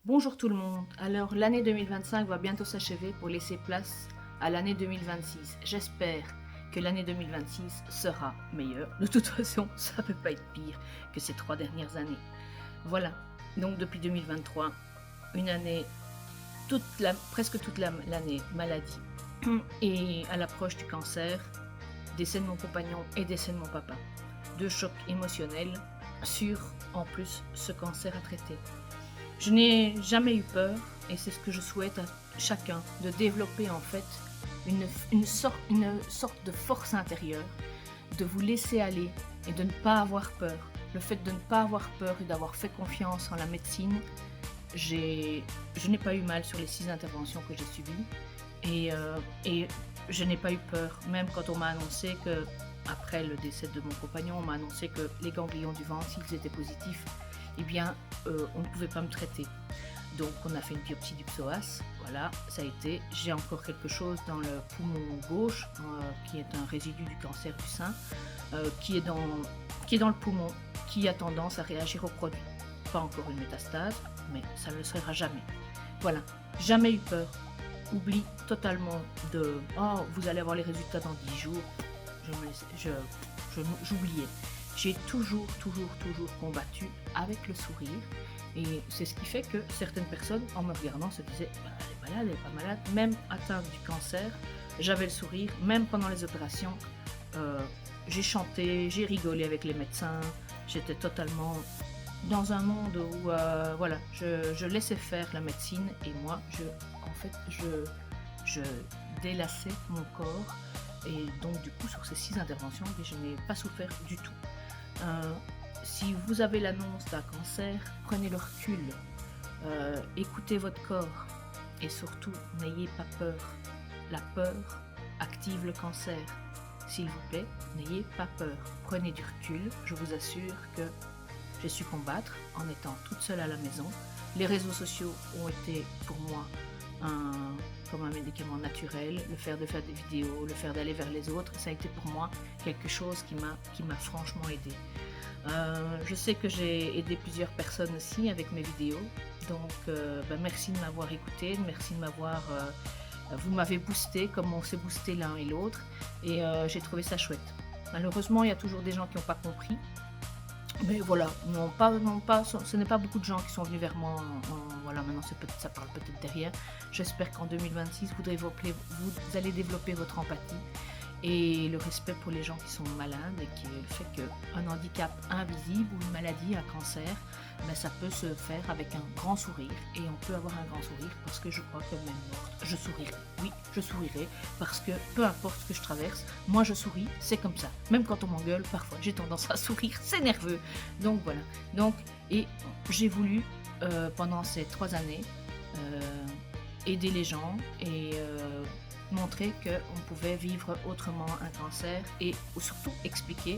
Bonjour tout le monde. Alors l'année 2025 va bientôt s'achever pour laisser place à l'année 2026. J'espère que l'année 2026 sera meilleure. De toute façon, ça ne peut pas être pire que ces 3 dernières années. Voilà. Donc depuis 2023, une année, presque toute l'année, maladie. Et à l'approche du cancer, décès de mon compagnon et décès de mon papa. 2 chocs émotionnels sur, en plus, ce cancer à traiter. Je n'ai jamais eu peur, et c'est ce que je souhaite à chacun, de développer en fait une sorte de force intérieure, de vous laisser aller et de ne pas avoir peur. Le fait de ne pas avoir peur et d'avoir fait confiance en la médecine, je n'ai pas eu mal sur les 6 interventions que j'ai subies, et je n'ai pas eu peur, même quand on m'a annoncé que, après le décès de mon compagnon, on m'a annoncé que les ganglions du ventre, s'ils étaient positifs, eh bien, on ne pouvait pas me traiter. Donc, on a fait une biopsie du psoas. Voilà, ça a été. J'ai encore quelque chose dans le poumon gauche, qui est un résidu du cancer du sein, qui est dans le poumon, qui a tendance à réagir au produit. Pas encore une métastase, mais ça ne le sera jamais. Voilà, jamais eu peur. Oublie totalement de « Oh, vous allez avoir les résultats dans 10 jours ». J'oubliais. J'ai toujours combattu avec le sourire, et c'est ce qui fait que certaines personnes, en me regardant, se disaient elle est malade, elle n'est pas malade. Même atteinte du cancer, j'avais le sourire. Même pendant les opérations, j'ai chanté, j'ai rigolé avec les médecins. J'étais totalement dans un monde où voilà, je laissais faire la médecine, et moi, je délaçais mon corps. Et donc du coup, sur ces 6 interventions, je n'ai pas souffert du tout. Si vous avez l'annonce d'un cancer, prenez le recul, écoutez votre corps, et surtout, n'ayez pas peur. La peur active le cancer. S'il vous plaît, n'ayez pas peur. Prenez du recul. Je vous assure que j'ai su combattre en étant toute seule à la maison. Les réseaux sociaux ont été pour moi comme un médicament naturel. Le faire de faire des vidéos, le faire d'aller vers les autres, ça a été pour moi quelque chose qui m'a franchement aidé. Je sais que j'ai aidé plusieurs personnes aussi avec mes vidéos, donc merci de m'avoir écouté, merci de m'avoir vous m'avez boosté comme on s'est boosté l'un et l'autre, et j'ai trouvé ça chouette. Malheureusement, il y a toujours des gens qui n'ont pas compris, mais voilà, ce n'est pas beaucoup de gens qui sont venus vers moi. Voilà, maintenant ça parle peut-être derrière. J'espère qu'en 2026, vous allez développer votre empathie et le respect pour les gens qui sont malades, et qui le fait qu'un handicap invisible ou une maladie, un cancer, ça peut se faire avec un grand sourire, et on peut avoir un grand sourire, parce que je crois que même morte, je sourirai. Oui, je sourirai, parce que peu importe ce que je traverse, moi je souris, c'est comme ça. Même quand on m'engueule, parfois j'ai tendance à sourire, c'est nerveux. Donc voilà. Et j'ai voulu, pendant ces 3 années, aider les gens, et montrer qu'on pouvait vivre autrement un cancer, et surtout expliquer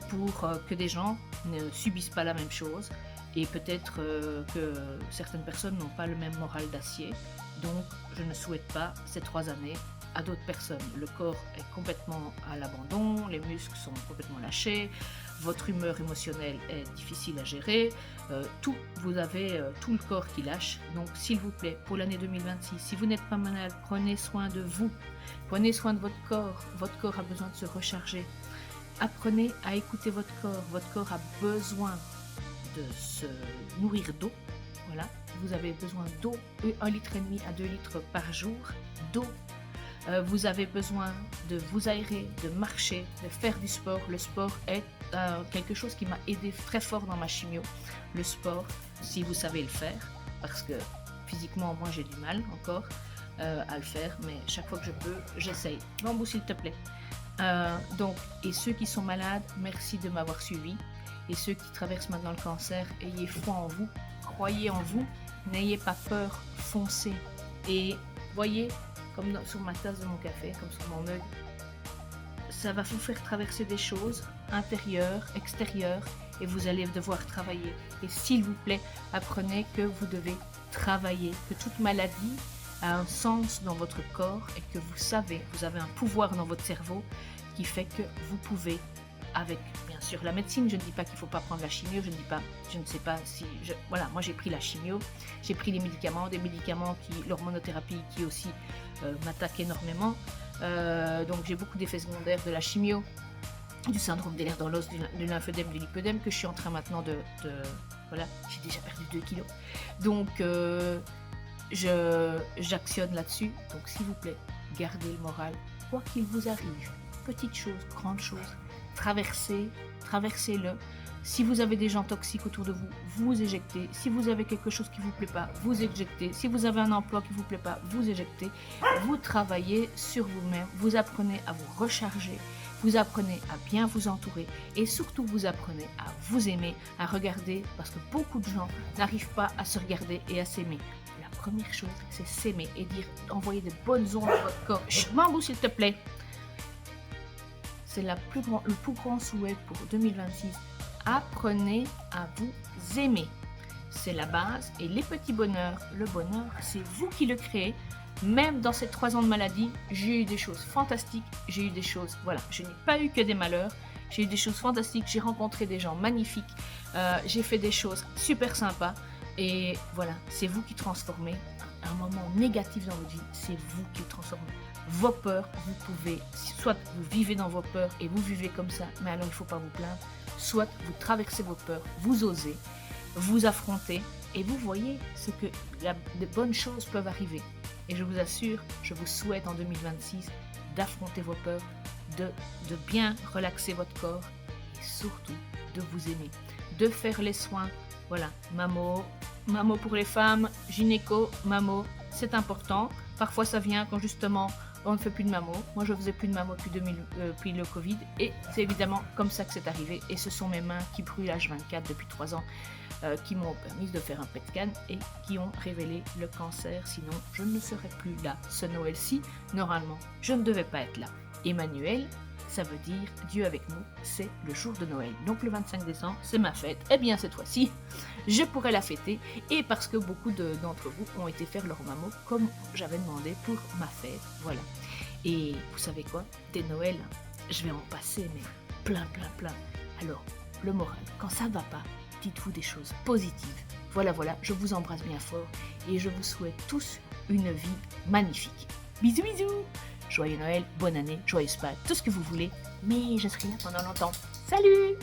pour que des gens ne subissent pas la même chose, et peut-être que certaines personnes n'ont pas le même moral d'acier. Donc je ne souhaite pas ces 3 années à d'autres personnes. Le corps est complètement à l'abandon, les muscles sont complètement lâchés, votre humeur émotionnelle est difficile à gérer, vous avez tout le corps qui lâche. Donc s'il vous plaît, pour l'année 2026, si vous n'êtes pas malade, prenez soin de vous, prenez soin de votre corps a besoin de se recharger. Apprenez à écouter votre corps a besoin de se nourrir d'eau. Voilà, vous avez besoin d'eau, 1,5 litre à 2 litres par jour d'eau. Vous avez besoin de vous aérer, de marcher, de faire du sport. Le sport est quelque chose qui m'a aidé très fort dans ma chimio. Le sport, si vous savez le faire, parce que physiquement, moi j'ai du mal encore à le faire, mais chaque fois que je peux, j'essaye. Bambou, s'il te plaît. Et ceux qui sont malades, merci de m'avoir suivi. Et ceux qui traversent maintenant le cancer, ayez foi en vous, croyez en vous, n'ayez pas peur, foncez. Et voyez, comme sur ma tasse de mon café, comme sur mon mug, ça va vous faire traverser des choses intérieures, extérieures, et vous allez devoir travailler. Et s'il vous plaît, apprenez que vous devez travailler, que toute maladie a un sens dans votre corps, et que vous avez un pouvoir dans votre cerveau qui fait que vous pouvez avec bien sûr la médecine. Je ne dis pas qu'il ne faut pas prendre la chimio, je ne sais pas si, voilà, moi j'ai pris la chimio, j'ai pris des médicaments l'hormonothérapie qui aussi m'attaque énormément. Donc j'ai beaucoup d'effets secondaires de la chimio, du syndrome des nerfs dans l'os, du lymphœdème, du lipœdème, que je suis en train maintenant voilà, j'ai déjà perdu 2 kilos. Donc j'actionne là-dessus. Donc s'il vous plaît, gardez le moral, quoi qu'il vous arrive, petite chose, grande chose, traversez-le. Si vous avez des gens toxiques autour de vous, vous éjectez. Si vous avez quelque chose qui ne vous plaît pas, vous éjectez. Si vous avez un emploi qui ne vous plaît pas, vous éjectez. Vous travaillez sur vous-même, vous apprenez à vous recharger, vous apprenez à bien vous entourer et surtout vous apprenez à vous aimer, à regarder, parce que beaucoup de gens n'arrivent pas à se regarder et à s'aimer. La première chose, c'est s'aimer et envoyer de bonnes ondes dans votre corps. Chut, Mambou, s'il te plaît. C'est le plus grand souhait pour 2026. Apprenez à vous aimer. C'est la base et les petits bonheurs, le bonheur, c'est vous qui le créez. Même dans ces 3 ans de maladie, j'ai eu des choses fantastiques, j'ai eu des choses, voilà, je n'ai pas eu que des malheurs, j'ai eu des choses fantastiques, j'ai rencontré des gens magnifiques, j'ai fait des choses super sympas et voilà, c'est vous qui transformez un moment négatif dans votre vie, c'est vous qui le transformez. Vos peurs, vous pouvez, soit vous vivez dans vos peurs et vous vivez comme ça, mais alors il ne faut pas vous plaindre, soit vous traversez vos peurs, vous osez, vous affrontez et vous voyez ce que de bonnes choses peuvent arriver. Et je vous assure, je vous souhaite en 2026 d'affronter vos peurs, de bien relaxer votre corps et surtout de vous aimer, de faire les soins. Voilà, mammo pour les femmes, gynéco, mammo, c'est important. Parfois ça vient quand justement on ne fait plus de mammo. Moi je faisais plus de mammo depuis le Covid et c'est évidemment comme ça que c'est arrivé. Et ce sont mes mains qui brûlent H24 depuis 3 ans. Qui m'ont permis de faire un PET scan et qui ont révélé le cancer. Sinon, je ne serais plus là ce Noël-ci. Normalement, je ne devais pas être là. Emmanuel, ça veut dire Dieu avec nous, c'est le jour de Noël. Donc le 25 décembre, c'est ma fête. Eh bien, cette fois-ci, je pourrais la fêter. Et parce que beaucoup d'entre vous ont été faire leur mammo comme j'avais demandé pour ma fête. Voilà. Et vous savez quoi? Des Noëls, je vais en passer, mais plein. Alors, le moral, quand ça ne va pas, dites-vous des choses positives. Voilà, je vous embrasse bien fort et je vous souhaite tous une vie magnifique. Bisous. Joyeux Noël, bonne année, joyeuse Pâques, tout ce que vous voulez, mais je serai là pendant longtemps. Salut!